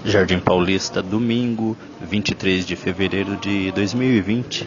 Jardim Paulista, domingo, 23 de fevereiro de 2020.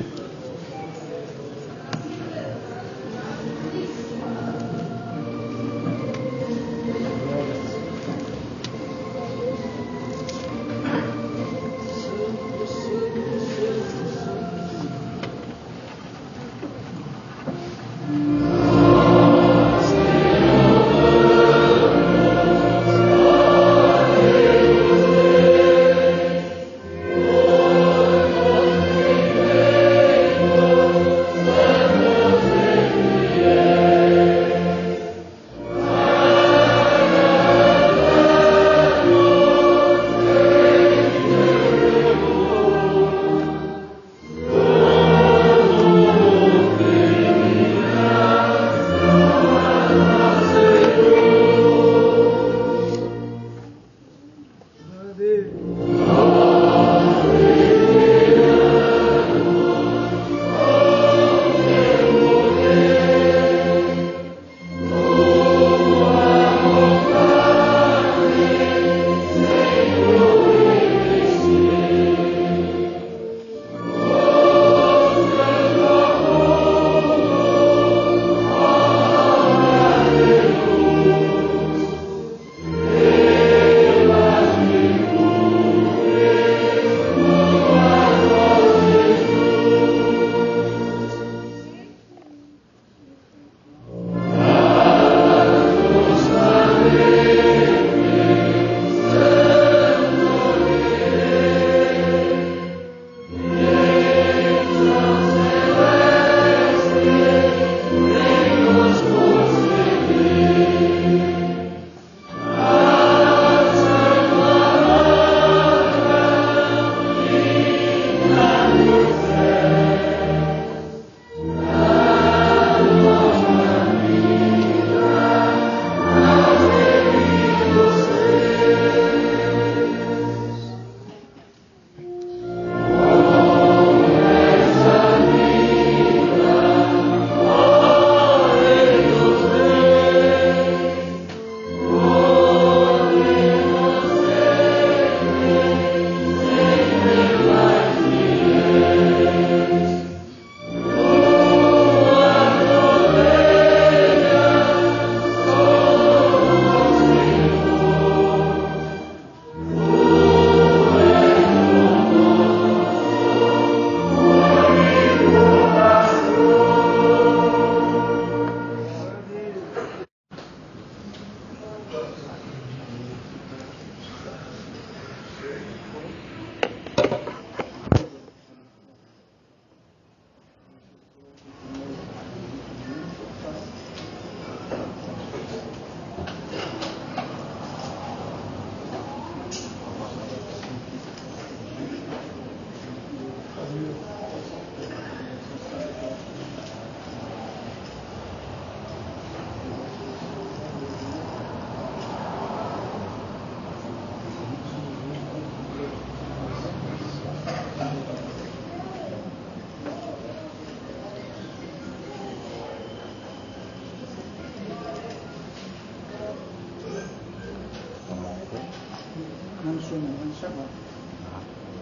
Não sou não, vamos chamar.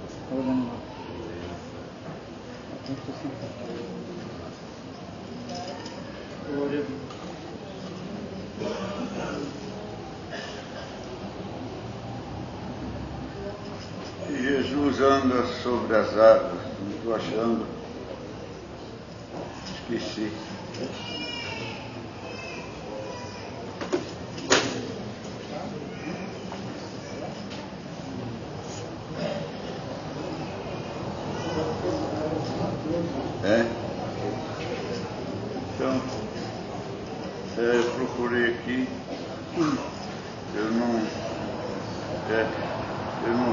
Está olhando lá. Tem que sentar. Glória a Deus. Jesus anda sobre as águas, não estou achando. Esqueci. Então, eu procurei aqui, eu não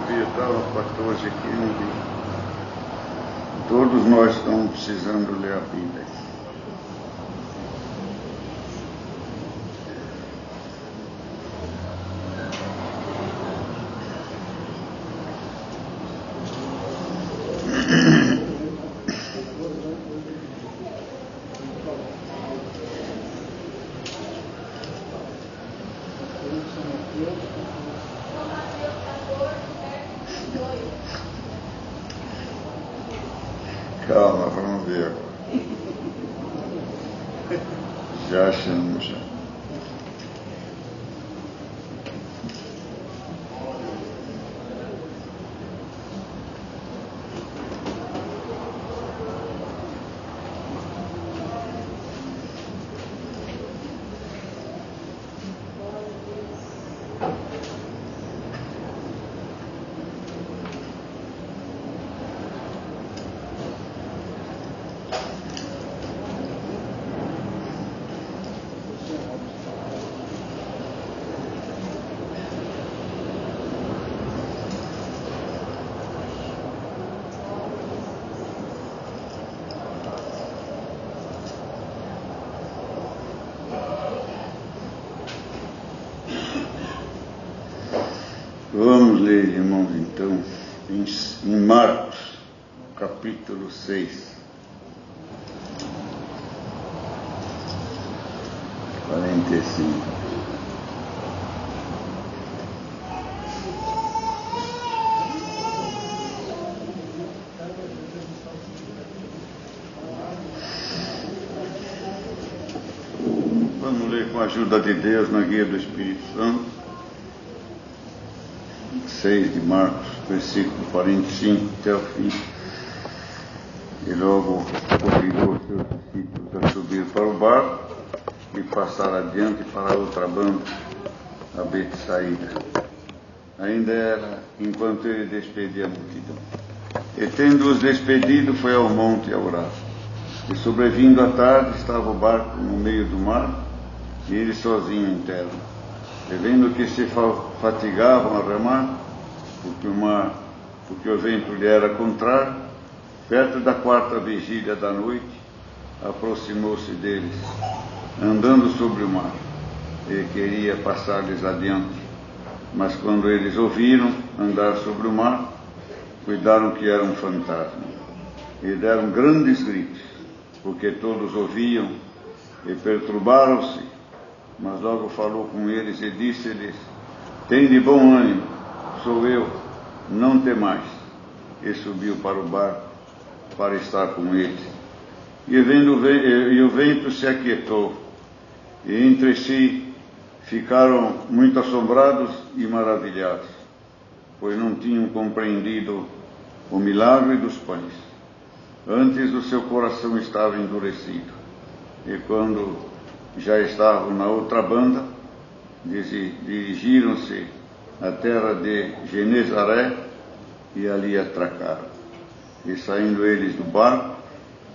vi, eu estava 14 aqui, não vi. Todos nós estamos precisando ler a Bíblia. São Mateus 14, Calma, vamos ver agora. Já achamos, já. Vamos ler, irmãos, então, em Marcos, capítulo 6, 45. Vamos ler com a ajuda de Deus na guia do Espírito Santo. 6 de Marcos, versículo 45 até o fim. E logo convidou os seus discípulos a subir para o barco e passar adiante para a outra banda, a Betsaída. Ainda era enquanto ele despedia a multidão. E tendo-os despedido, foi ao monte a orar. E sobrevindo à tarde, estava o barco no meio do mar, e ele sozinho em terra. E vendo que se fatigavam a remar, porque o vento lhe era contrário, perto da 4ª vigília da noite, aproximou-se deles, andando sobre o mar, e queria passar-lhes adiante. Mas quando eles ouviram andar sobre o mar, cuidaram que era um fantasma, e deram grandes gritos, porque todos ouviam, e perturbaram-se. Mas logo falou com eles e disse-lhes: tende bom ânimo, sou eu, não temais. E subiu para o barco para estar com eles. E o vento se aquietou, e entre si ficaram muito assombrados e maravilhados, pois não tinham compreendido o milagre dos pães. Antes o seu coração estava endurecido. E quando já estavam na outra banda, dirigiram-se à terra de Genezaré e ali atracaram. E saindo eles do barco,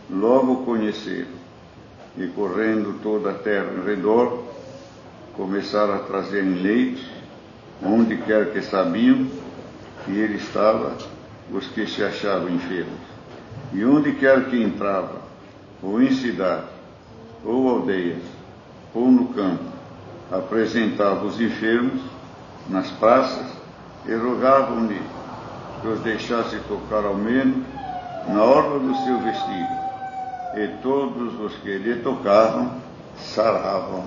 logo o conheceram, e correndo toda a terra em redor, começaram a trazer em leitos, onde quer que sabiam que ele estava, os que se achavam enfermos. E onde quer que entrava, ou em cidade, ou aldeias, ou no campo, apresentava os enfermos nas praças e rogavam-lhe que os deixasse tocar ao menos na orla do seu vestido. E todos os que lhe tocavam saravam.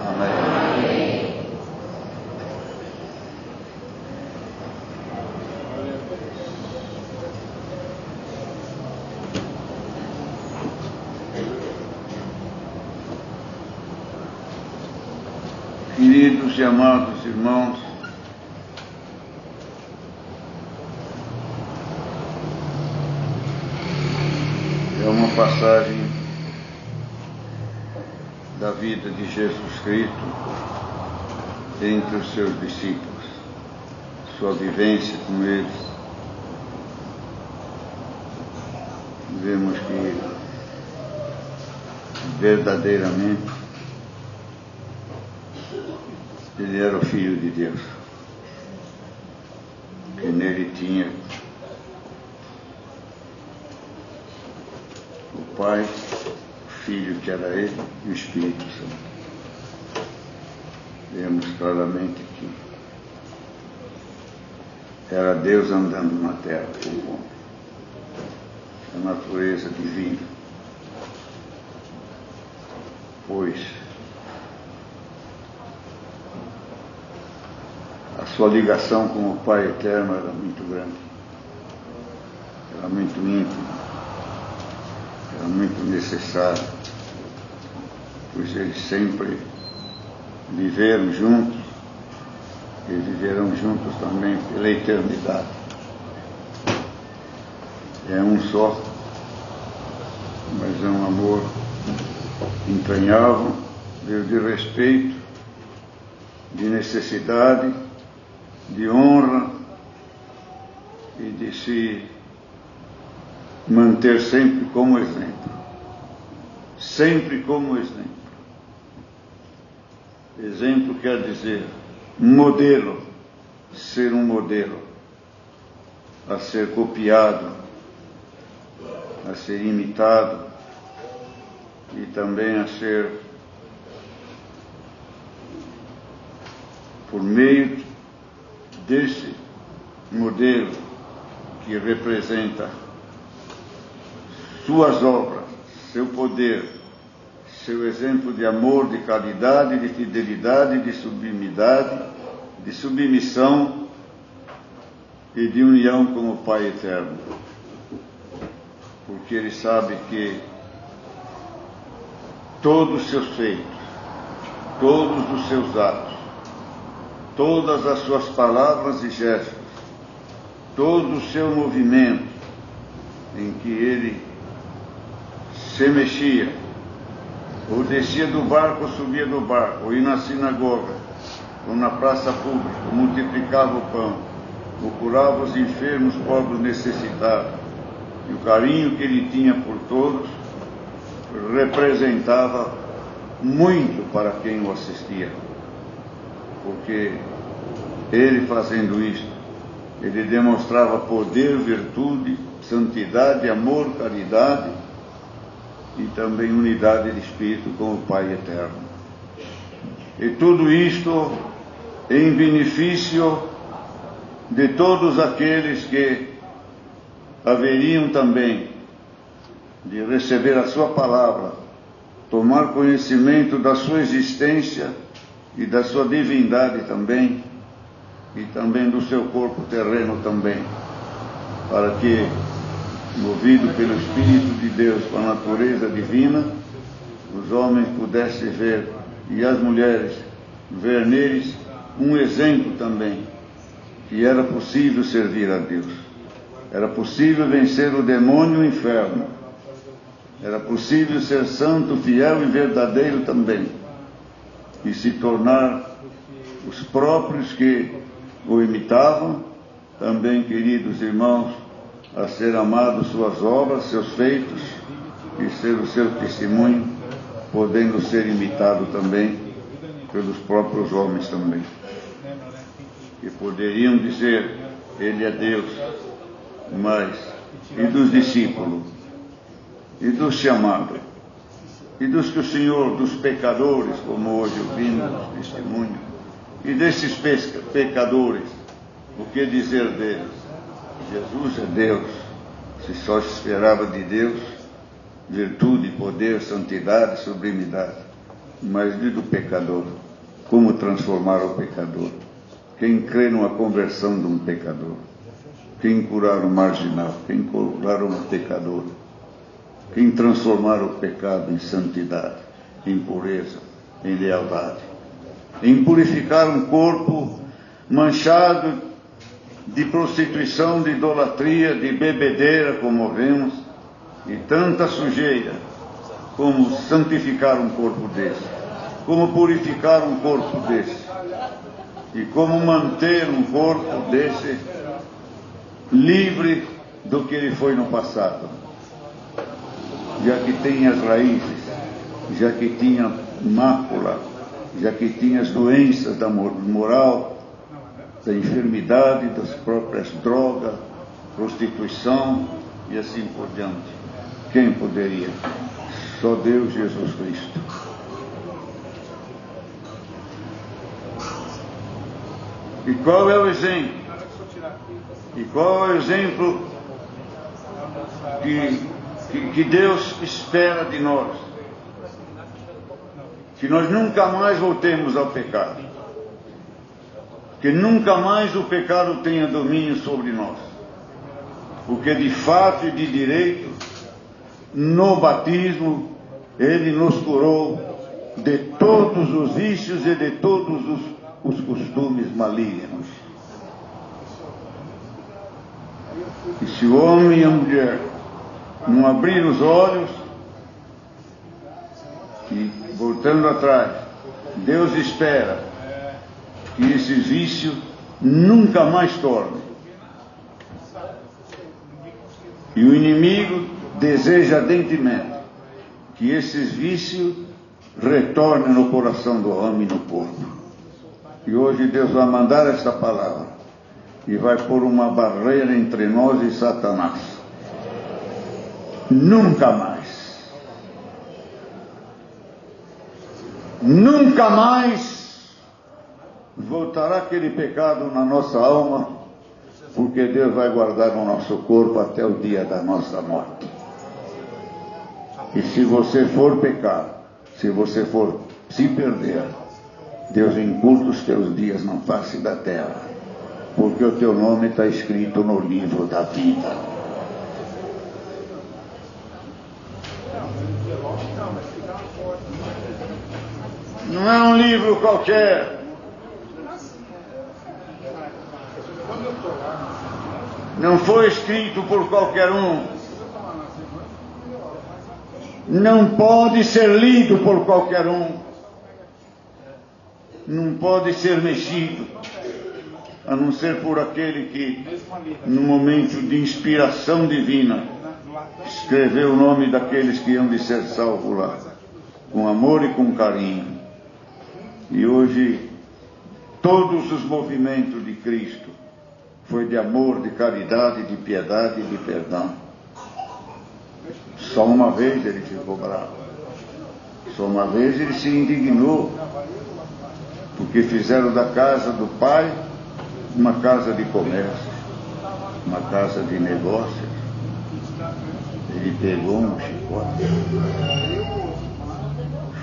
Amém. Queridos e amados irmãos, é uma passagem da vida de Jesus Cristo entre os seus discípulos, sua vivência com eles. Vemos que verdadeiramente ele era o Filho de Deus, que nele tinha o Pai, o Filho que era ele e o Espírito Santo. Vemos claramente que era Deus andando na terra com o homem, a natureza divina, pois a sua ligação com o Pai Eterno era muito grande, era muito íntima. era muito necessário, pois eles sempre viveram juntos e viverão juntos também pela eternidade. É um só, mas é um amor entranhável, de respeito, de necessidade, de honra e de se manter sempre como exemplo. Sempre como exemplo. Exemplo quer dizer modelo, ser um modelo, a ser copiado, a ser imitado e também a ser, por meio desse modelo que representa suas obras, seu poder, seu exemplo de amor, de caridade, de fidelidade, de sublimidade, de submissão e de união com o Pai Eterno. Porque ele sabe que todos os seus feitos, todos os seus atos, todas as suas palavras e gestos, todo o seu movimento em que ele se mexia, ou descia do barco ou subia do barco, ou ia na sinagoga, ou na praça pública, ou multiplicava o pão, ou curava os enfermos, pobres, necessitados, e o carinho que ele tinha por todos representava muito para quem o assistia, porque ele fazendo isto, ele demonstrava poder, virtude, santidade, amor, caridade e também unidade de espírito com o Pai Eterno. E tudo isto em benefício de todos aqueles que haveriam também de receber a sua palavra, tomar conhecimento da sua existência e da sua divindade também, e também do seu corpo terreno também, para que, movido pelo Espírito de Deus, com a natureza divina, os homens pudessem ver, e as mulheres, ver neles um exemplo também, que era possível servir a Deus, era possível vencer o demônio e o inferno, era possível ser santo, fiel e verdadeiro também, e se tornar os próprios que o imitavam, também, queridos irmãos, a ser amados suas obras, seus feitos, e ser o seu testemunho, podendo ser imitado também pelos próprios homens também. Que poderiam dizer, ele é Deus, mas, e dos discípulos, e dos chamados, e dos que o Senhor, dos pecadores, como hoje ouvimos testemunho, e desses pecadores, o que dizer deles? Jesus é Deus, se só esperava de Deus virtude, poder, santidade, sublimidade, mas e do pecador? Como transformar o pecador? Quem crê numa conversão de um pecador? Quem curar o marginal? Quem curar um pecador? Quem transformar o pecado em santidade, em pureza, em lealdade? Em purificar um corpo manchado de prostituição, de idolatria, de bebedeira, como vemos, e tanta sujeira, como santificar um corpo desse, como purificar um corpo desse, e como manter um corpo desse livre do que ele foi no passado, já que tem as raízes, já que tinha mácula, já que tinha as doenças da moral, da enfermidade, das próprias drogas, prostituição e assim por diante. Quem poderia? Só Deus, Jesus Cristo. E qual é o exemplo? E qual é o exemplo que Deus espera de nós? Que nós nunca mais voltemos ao pecado. Que nunca mais o pecado tenha domínio sobre nós. Porque de fato e de direito, no batismo, Ele nos curou de todos os vícios e de todos os costumes malignos. E se o homem e a mulher não abrir os olhos, e voltando atrás, Deus espera que esses vícios nunca mais tornem. E o inimigo deseja ardentemente que esses vícios retornem no coração do homem e no corpo. E hoje Deus vai mandar esta palavra e vai pôr uma barreira entre nós e Satanás. Nunca mais. Nunca mais voltará aquele pecado na nossa alma, porque Deus vai guardar o nosso corpo até o dia da nossa morte. E se você for pecar, se você for se perder, Deus encurta os teus dias na face da terra, porque o teu nome está escrito no livro da vida. Não é um livro qualquer. Não foi escrito por qualquer um. Não pode ser lido por qualquer um. Não pode ser mexido, a não ser por aquele que, no momento de inspiração divina, escreveu o nome daqueles que iam de ser salvos lá, com amor e com carinho. E hoje, todos os movimentos de Cristo foi de amor, de caridade, de piedade e de perdão. Só uma vez ele ficou bravo. Só uma vez ele se indignou, porque fizeram da casa do Pai uma casa de comércio, uma casa de negócios. Ele pegou um chicote,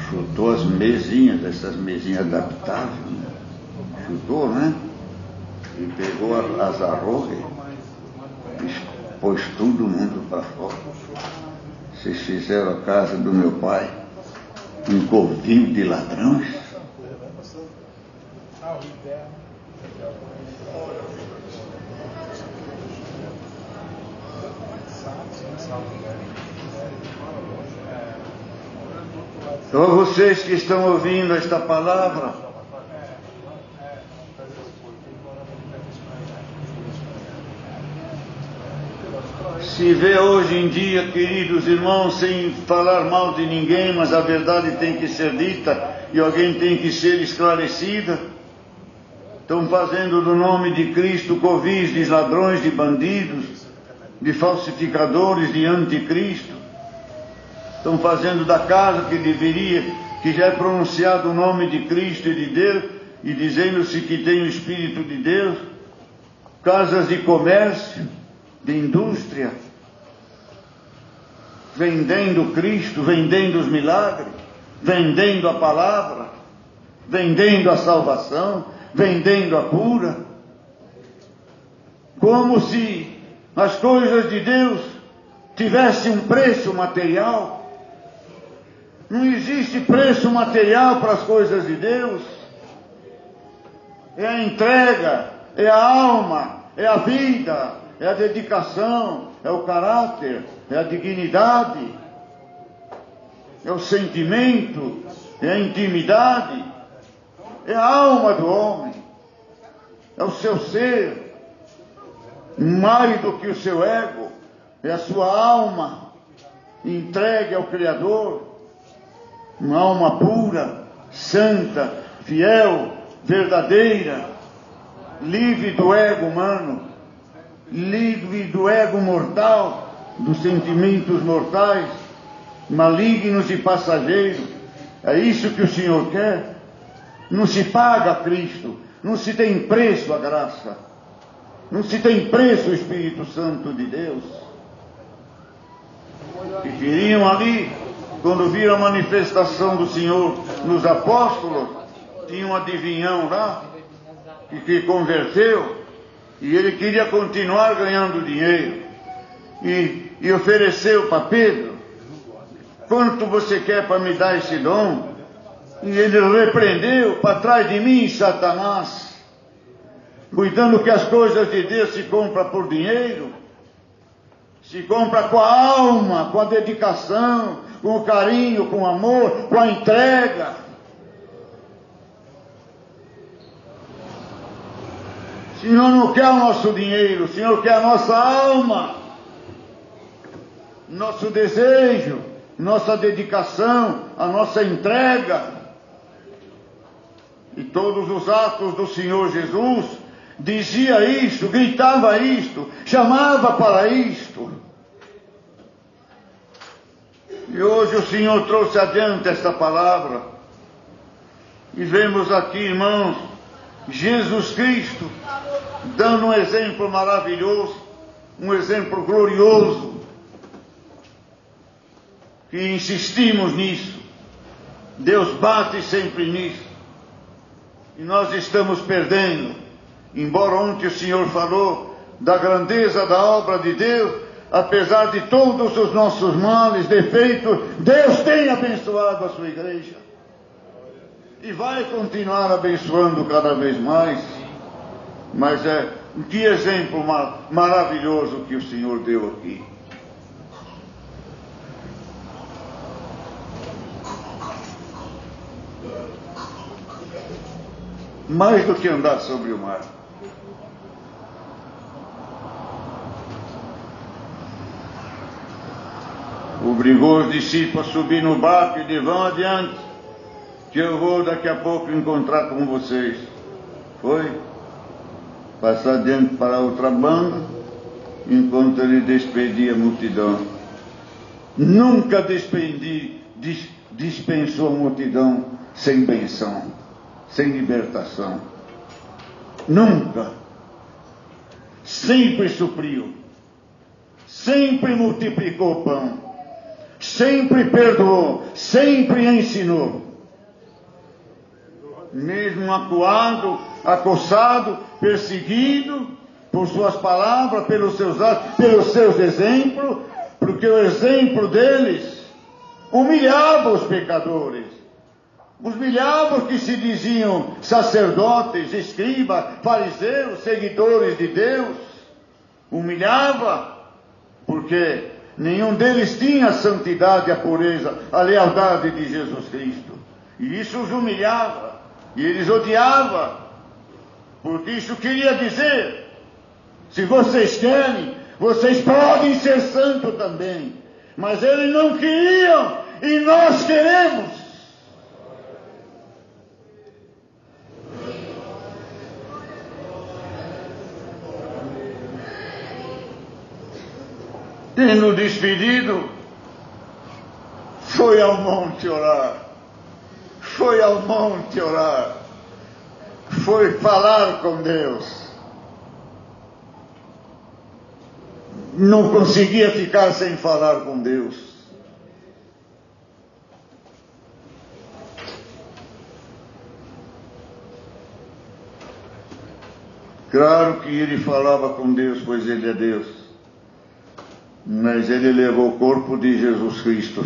chutou as mesinhas, essas mesinhas adaptáveis, né? Chutou, né? E pegou as arrogas e pôs todo mundo para fora. Vocês fizeram a casa do meu pai um covil de ladrões. Então, vocês que estão ouvindo esta palavra, se vê hoje em dia, queridos irmãos, sem falar mal de ninguém, mas a verdade tem que ser dita e alguém tem que ser esclarecida. Estão fazendo do nome de Cristo covis de ladrões, de bandidos, de falsificadores, de anticristo. Estão fazendo da casa que deveria, que já é pronunciado o nome de Cristo e de Deus, e dizendo-se que tem o Espírito de Deus, casas de comércio, de indústria, vendendo Cristo, vendendo os milagres, vendendo a palavra, vendendo a salvação, vendendo a cura, como se as coisas de Deus tivessem um preço material. Não existe preço material para as coisas de Deus. É a entrega, é a alma, é a vida, é a dedicação, é o caráter, é a dignidade, é o sentimento, é a intimidade, é a alma do homem, é o seu ser, mais do que o seu ego, é a sua alma entregue ao Criador, uma alma pura, santa, fiel, verdadeira, livre do ego humano, livre do ego mortal, dos sentimentos mortais, malignos e passageiros. É isso que o Senhor quer. Não se paga a Cristo, não se tem preço a graça, não se tem preço o Espírito Santo de Deus. E queriam ali, quando viram a manifestação do Senhor nos apóstolos, tinha um adivinhão lá, que converteu, e ele queria continuar ganhando dinheiro, e ofereceu para Pedro quanto você quer para me dar esse dom? E ele repreendeu: para trás de mim, Satanás, cuidando que as coisas de Deus se compram por dinheiro, se compra com a alma, com a dedicação, com o carinho, com o amor, com a entrega. O Senhor não quer o nosso dinheiro, o Senhor quer a nossa alma, nosso desejo, nossa dedicação, a nossa entrega. E todos os atos do Senhor Jesus dizia isto, gritava isto, chamava para isto. E hoje o Senhor trouxe adiante esta palavra. E vemos aqui, irmãos, Jesus Cristo dando um exemplo maravilhoso, um exemplo glorioso, que insistimos nisso. Deus bate sempre nisso. E nós estamos perdendo. Embora ontem o Senhor falou da grandeza da obra de Deus, apesar de todos os nossos males, defeitos, Deus tem abençoado a sua igreja. E vai continuar abençoando cada vez mais. Mas que exemplo maravilhoso que o Senhor deu aqui. Mais do que andar sobre o mar. Obrigou os discípulos a subir no barco e de vão adiante, que eu vou daqui a pouco encontrar com vocês. Foi passar adiante para a outra banda, enquanto ele despedia a multidão. Nunca dispensou a multidão sem benção, sem libertação. Nunca. Sempre supriu, sempre multiplicou o pão, sempre perdoou, sempre ensinou. Mesmo acuado, acossado, perseguido por suas palavras, pelos seus atos, pelos seus exemplos, porque o exemplo deles humilhava os pecadores. Humilhava os que se diziam sacerdotes, escribas, fariseus, seguidores de Deus. Humilhava, porque nenhum deles tinha a santidade, a pureza, a lealdade de Jesus Cristo. E isso os humilhava. E eles odiavam, porque isso queria dizer: se vocês querem, vocês podem ser santos também. Mas eles não queriam, e nós queremos. Tendo despedido, foi ao monte orar. Foi ao monte orar. Foi falar com Deus. Não conseguia ficar sem falar com Deus. Claro que ele falava com Deus, pois ele é Deus. Mas ele levou o corpo de Jesus Cristo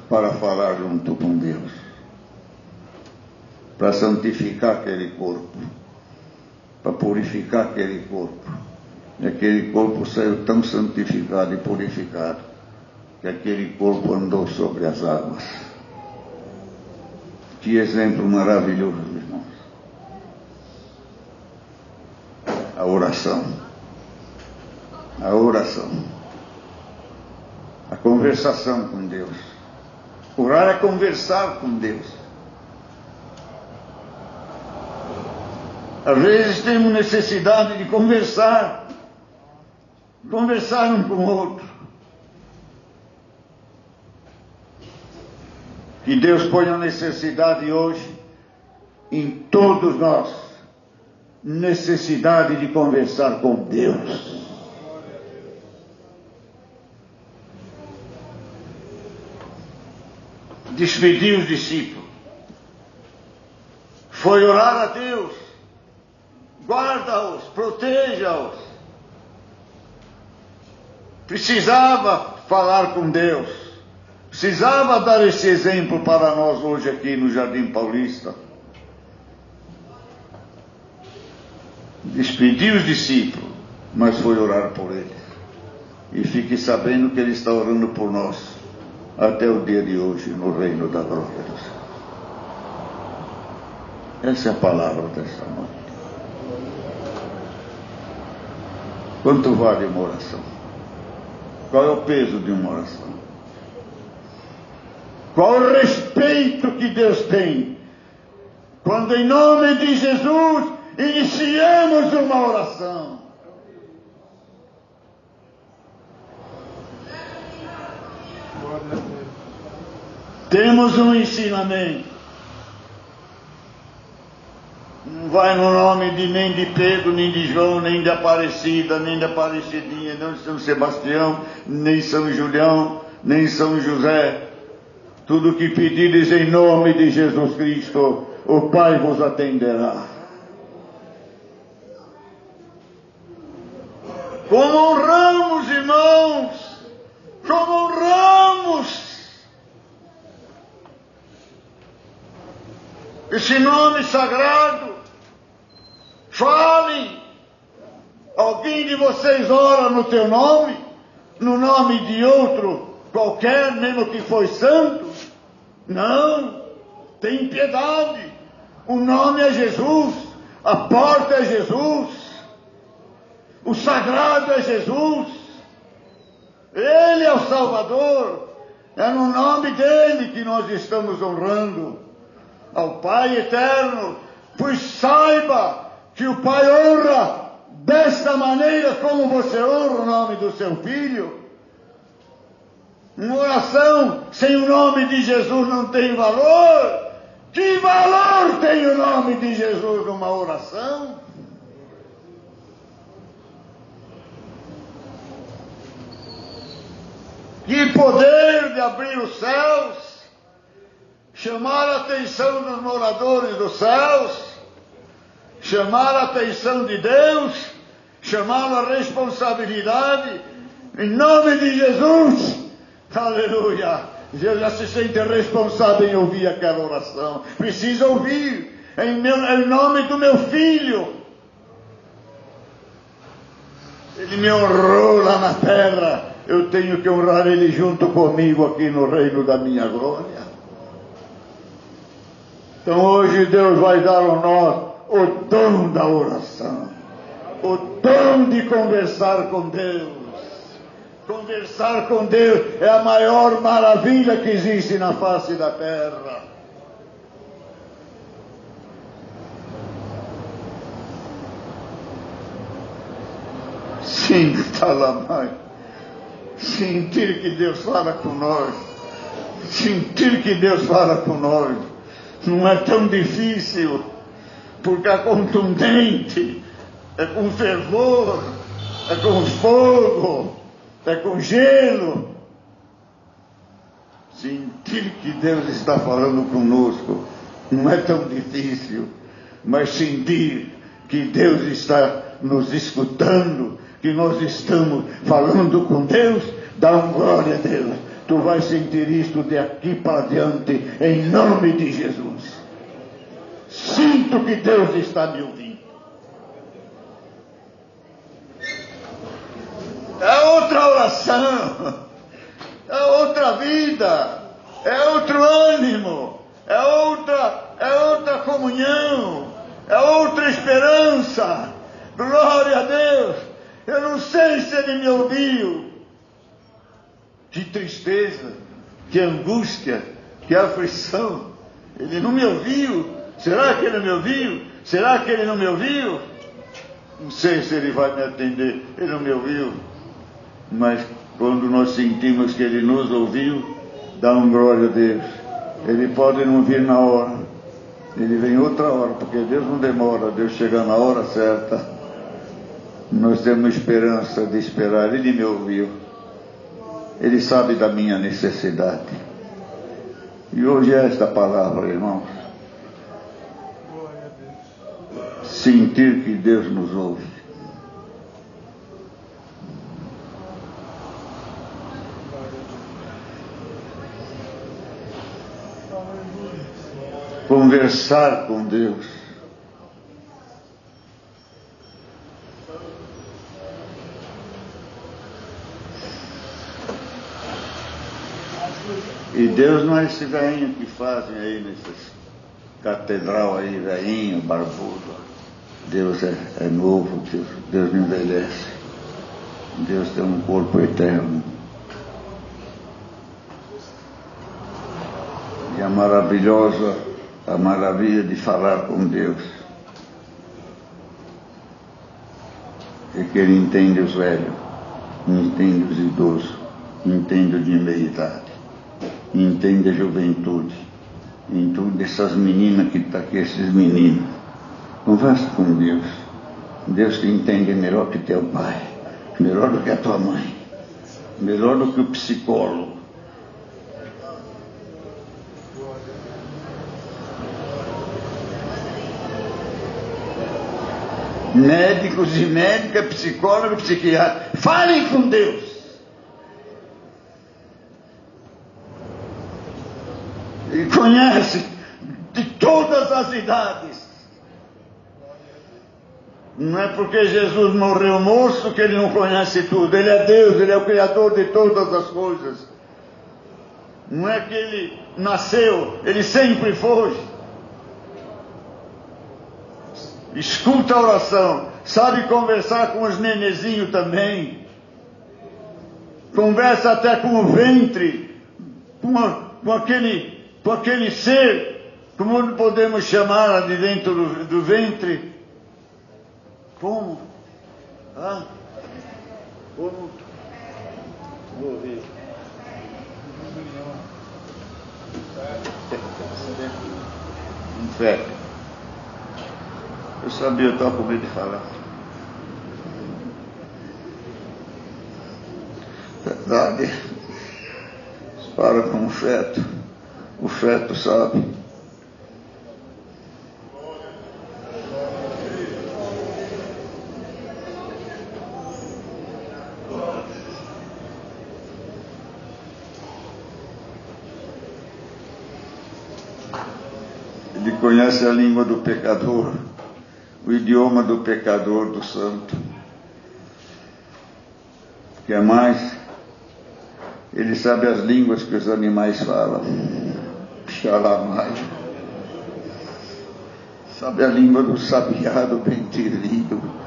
para falar junto com Deus, para santificar aquele corpo, para purificar aquele corpo. E aquele corpo saiu tão santificado e purificado que aquele corpo andou sobre as águas. Que exemplo maravilhoso, irmãos. A oração. A oração. A conversação com Deus. Orar é conversar com Deus. Às vezes temos necessidade de conversar um com o outro. Que Deus põe a necessidade hoje em todos nós, necessidade de conversar com Deus. Despediu os discípulos, foi orar a Deus, guarda-os, proteja-os. Precisava falar com Deus, precisava dar esse exemplo para nós hoje aqui no Jardim Paulista. Despediu os discípulos, mas foi orar por eles. E fique sabendo que Ele está orando por nós até o dia de hoje, no reino da glória do céu. Essa é a palavra desta noite. Quanto vale uma oração? Qual é o peso de uma oração? Qual o respeito que Deus tem quando, em nome de Jesus, iniciamos uma oração? Temos um ensinamento. Não vai no nome nem de Pedro, nem de João, nem de Aparecida, nem de Aparecidinha, nem de São Sebastião, nem São Julião, nem São José. Tudo que pedires em nome de Jesus Cristo, o Pai vos atenderá. Como honramos, irmãos, como honramos esse nome sagrado. Falem. Alguém de vocês ora no teu nome? No nome de outro qualquer, mesmo que foi santo? Não. Tem piedade. O nome é Jesus. A porta é Jesus. O sagrado é Jesus. Ele é o Salvador. É no nome dele que nós estamos honrando ao Pai eterno. Pois saiba que o Pai honra desta maneira como você honra o nome do seu Filho. Uma oração sem o nome de Jesus não tem valor. Que valor tem o nome de Jesus numa oração? Que poder de abrir os céus, chamar a atenção dos moradores dos céus, chamar a atenção de Deus, chamar a responsabilidade, em nome de Jesus. Aleluia! Deus já se sente responsável em ouvir aquela oração. Precisa ouvir em nome do meu Filho. Ele me honrou lá na terra. Eu tenho que honrar Ele junto comigo aqui no reino da minha glória. Então hoje Deus vai dar a nós o dom da oração, o dom de conversar com Deus. Conversar com Deus é a maior maravilha que existe na face da terra. Sinta lá, mãe. Sentir que Deus fala com nós. Sentir que Deus fala com nós. Não é tão difícil, porque é contundente, é com fervor, é com fogo, é com gelo. Sentir que Deus está falando conosco não é tão difícil, mas sentir que Deus está nos escutando, que nós estamos falando com Deus, dá uma glória a Deus. Tu vais sentir isto de aqui para diante, em nome de Jesus. Sinto que Deus está me ouvindo. É outra oração, é outra vida, é outro ânimo, é outra comunhão, é outra esperança. Glória a Deus. Eu não sei se Ele me ouviu. Que tristeza, que angústia, que aflição. Ele não me ouviu. Será que Ele me ouviu? Será que Ele não me ouviu? Não sei se Ele vai me atender. Ele não me ouviu. Mas quando nós sentimos que Ele nos ouviu, dá uma glória a Deus. Ele pode não vir na hora. Ele vem outra hora, porque Deus não demora. Deus chega na hora certa. Nós temos esperança de esperar. Ele me ouviu. Ele sabe da minha necessidade. E hoje é esta palavra, irmãos. Sentir que Deus nos ouve. conversar com Deus. E Deus não é esse velhinho que fazem aí nessas catedral aí, velhinho, barbudo. Deus é novo, Deus não envelhece. Deus tem um corpo eterno. E a maravilha de falar com Deus é que Ele entende os velhos, entende os idosos, entende o de meia idade, entende a juventude, entende essas meninas que estão aqui, esses meninos. Conversa com Deus. Deus te entende melhor que teu pai, melhor do que a tua mãe, melhor do que o psicólogo. Médicos e médicas, psicólogos, psiquiatras, falem com Deus. E conhece de todas as idades. Não é porque Jesus morreu moço que Ele não conhece tudo. Ele é Deus, Ele é o Criador de todas as coisas. Não é que Ele nasceu, Ele sempre foi. Escuta a oração, sabe conversar com os nenezinhos também. Conversa até com o ventre, com aquele ser, como podemos chamar de dentro do ventre? Como? Ah? Como? Vou ver. Infecto. Eu sabia, eu estava com medo de falar. Verdade. Para com o feto sabe. Ele conhece a língua do pecador, o idioma do pecador, do santo. Quer mais? Ele sabe as línguas que os animais falam. Xalamai. Sabe a língua do sabiá, do bem-querido.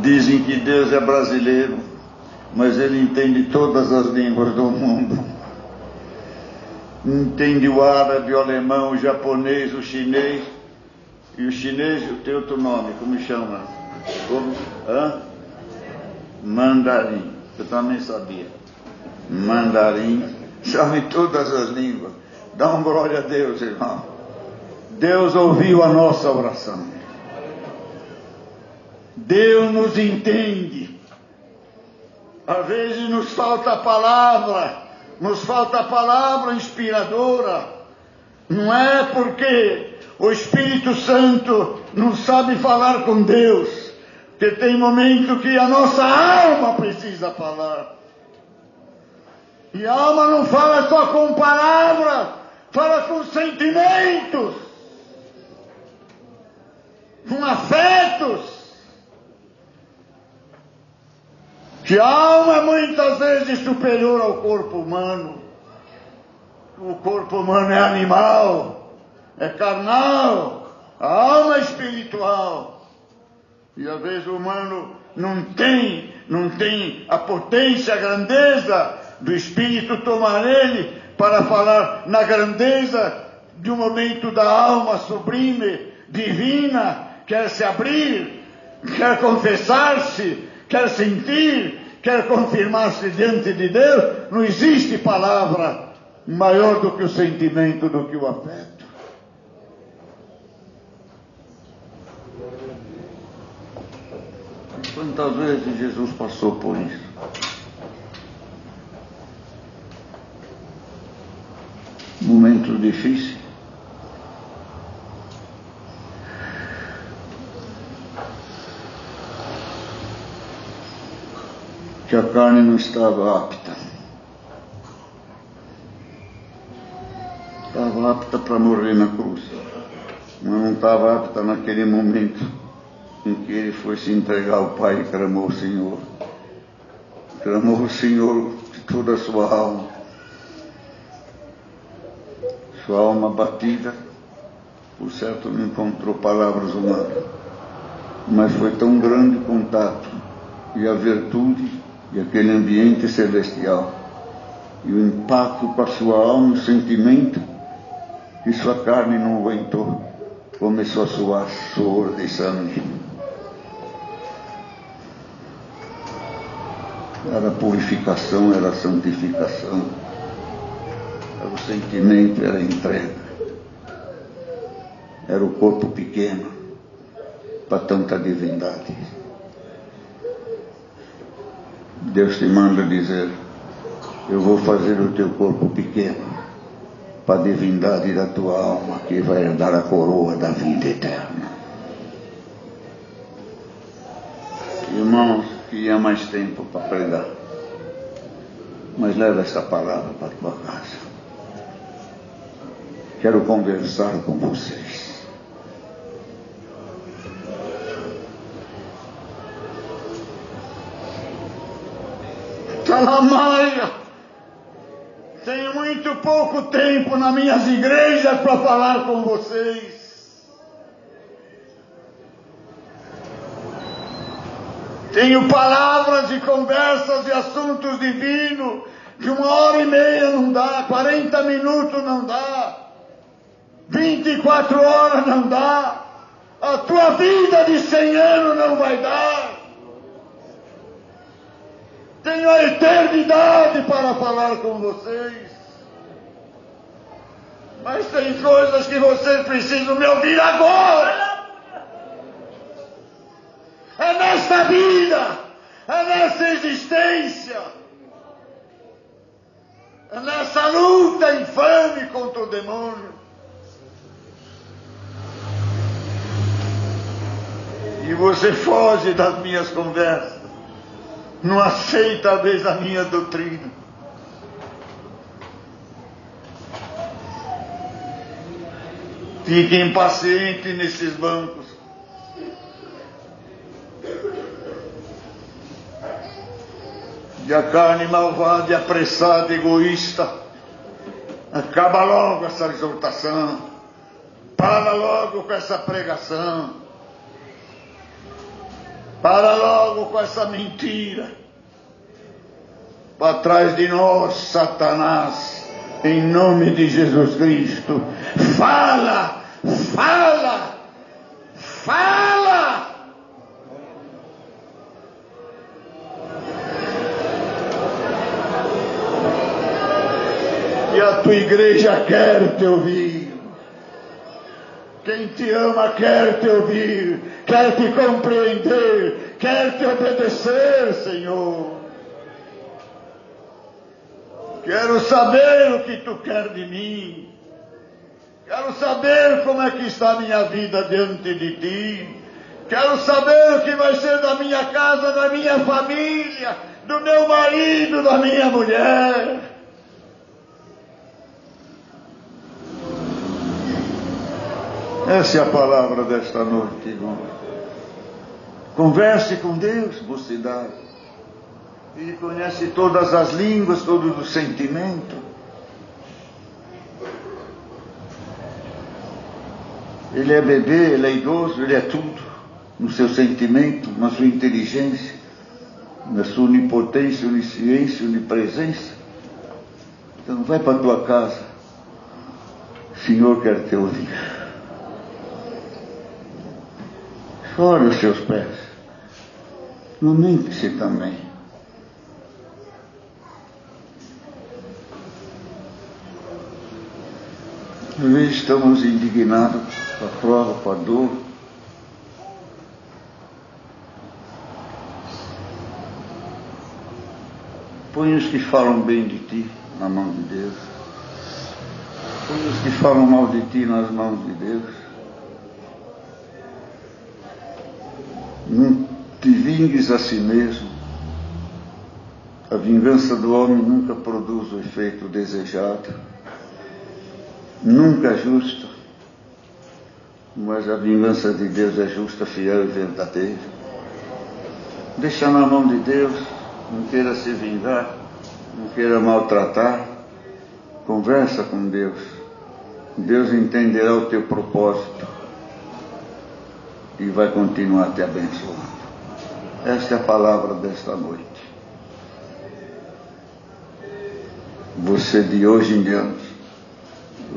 Dizem que Deus é brasileiro, mas Ele entende todas as línguas do mundo. Entende o árabe, o alemão, o japonês, o chinês. E o chinês tem outro nome, como chama? Como? Hã? Mandarim. Eu também sabia. Mandarim. Sabe todas as línguas. Dá um glória a Deus, irmão. Deus ouviu a nossa oração. Deus nos entende. Às vezes nos falta palavra inspiradora. Não é porque o Espírito Santo não sabe falar com Deus, que tem momento que a nossa alma precisa falar. E a alma não fala só com palavras, fala com sentimentos, com afetos. Que a alma é muitas vezes superior ao corpo humano. O corpo humano é animal, é carnal, a alma é espiritual. E às vezes o humano não tem a potência, a grandeza do Espírito tomar ele para falar na grandeza de um momento da alma sublime, divina, quer se abrir, quer confessar-se, quer sentir, quer confirmar-se diante de Deus. Não existe palavra maior do que o sentimento, do que o afeto. Quantas vezes Jesus passou por isso? Momentos difíceis. carne não estava apta. Estava apta para morrer na cruz, mas não estava apta naquele momento em que ele foi se entregar ao Pai e clamou o Senhor. Clamou o Senhor de toda a sua alma. Sua alma batida, por certo não encontrou palavras humanas, mas foi tão grande o contato e a virtude e aquele ambiente celestial e o impacto com a sua alma e o sentimento que sua carne não aguentou, começou a suar suor de sangue. Era purificação, era santificação, era o sentimento, era a entrega. Era o corpo pequeno para tanta divindade. Deus te manda dizer: eu vou fazer o teu corpo pequeno para a divindade da tua alma, que vai herdar a coroa da vida eterna. Irmãos, queria mais tempo para pregar, mas leva essa palavra para a tua casa. Quero conversar com vocês. Salamaia, tenho muito pouco tempo nas minhas igrejas para falar com vocês. Tenho palavras e conversas e assuntos divinos que 1h30 não dá, 40 minutos não dá, 24 horas não dá, a tua vida de 100 anos não vai dar. Tenho a eternidade para falar com vocês. Mas tem coisas que vocês precisam me ouvir agora. É nesta vida, é nessa existência, é nessa luta infame contra o demônio. E você foge das minhas conversas. Não aceita às vezes a minha doutrina. Fique impaciente nesses bancos. E a carne malvada e apressada, egoísta, acaba logo essa exortação. Para logo com essa pregação. Para logo com essa mentira. Para trás de nós, Satanás, em nome de Jesus Cristo. Fala, fala, fala. E a tua igreja quer te ouvir. Quem te ama quer te ouvir, quer te compreender, quer te obedecer, Senhor. Quero saber o que tu quer de mim. Quero saber como é que está a minha vida diante de ti. Quero saber o que vai ser da minha casa, da minha família, do meu marido, da minha mulher. Essa é a palavra desta noite, irmão. Converse com Deus, mocidade. Ele conhece todas as línguas, todos os sentimentos. Ele é bebê, ele é idoso, ele é tudo. No seu sentimento, na sua inteligência, na sua onipotência, onisciência, onipresença. Então vai para a tua casa. O Senhor quer te ouvir. Chore os seus pés. Lamente-se também. Às vezes estamos indignados com a prova, com a dor. Põe os que falam bem de ti na mão de Deus. Põe os que falam mal de ti nas mãos de Deus. Não te vingues a si mesmo. A vingança do homem nunca produz o efeito desejado, nunca é justa, mas a vingança de Deus é justa, fiel e verdadeira. Deixa na mão de Deus, não queira se vingar, não queira maltratar, conversa com Deus. Deus entenderá o teu propósito e vai continuar te abençoando. Esta é a palavra desta noite. Você de hoje em diante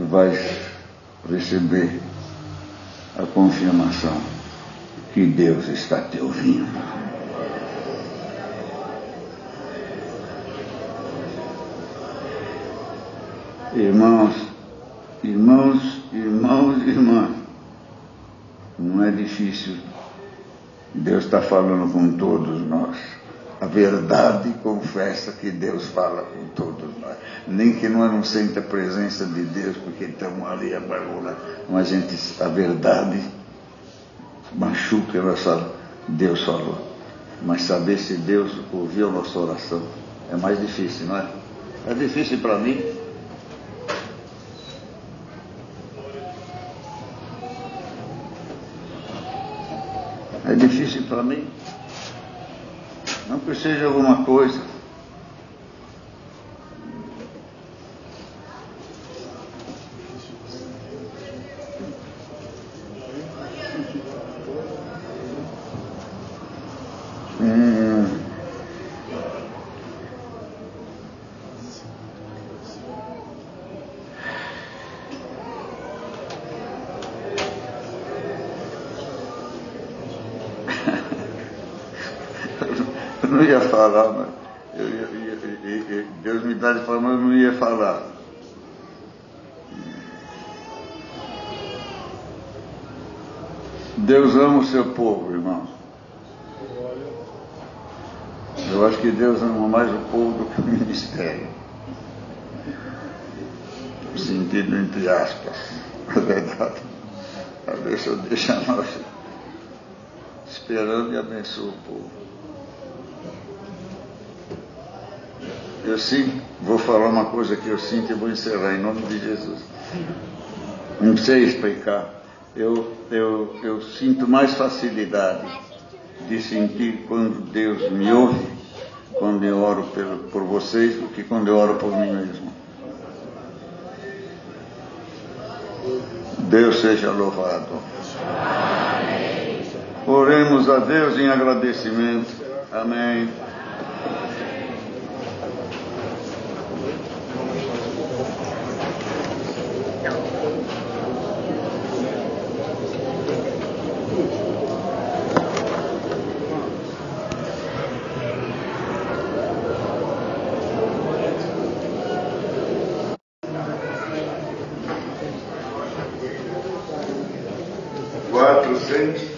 vai receber a confirmação que Deus está te ouvindo. Irmãos, irmãs, não é difícil. Deus está falando com todos nós. A verdade confessa que Deus fala com todos nós. Nem que nós não sinta a presença de Deus, porque estamos ali amargurados. Mas a verdade machuca, nós falamos, Deus falou. Mas saber se Deus ouviu a nossa oração é mais difícil, não é? É difícil para mim. É difícil para mim. Não que seja alguma coisa. Eu não ia falar, mas Deus me dá de forma, eu não ia falar. Deus ama o seu povo, irmão. Eu acho que Deus ama mais o povo do que o ministério. No sentido entre aspas. É verdade. Deixa nós esperando e abençoa o povo. Eu sim, vou falar uma coisa que eu sinto e vou encerrar em nome de Jesus. Não sei explicar. Eu sinto mais facilidade de sentir quando Deus me ouve, quando eu oro por vocês, do que quando eu oro por mim mesmo. Deus seja louvado. Oremos a Deus em agradecimento. Amém. Quatrocentos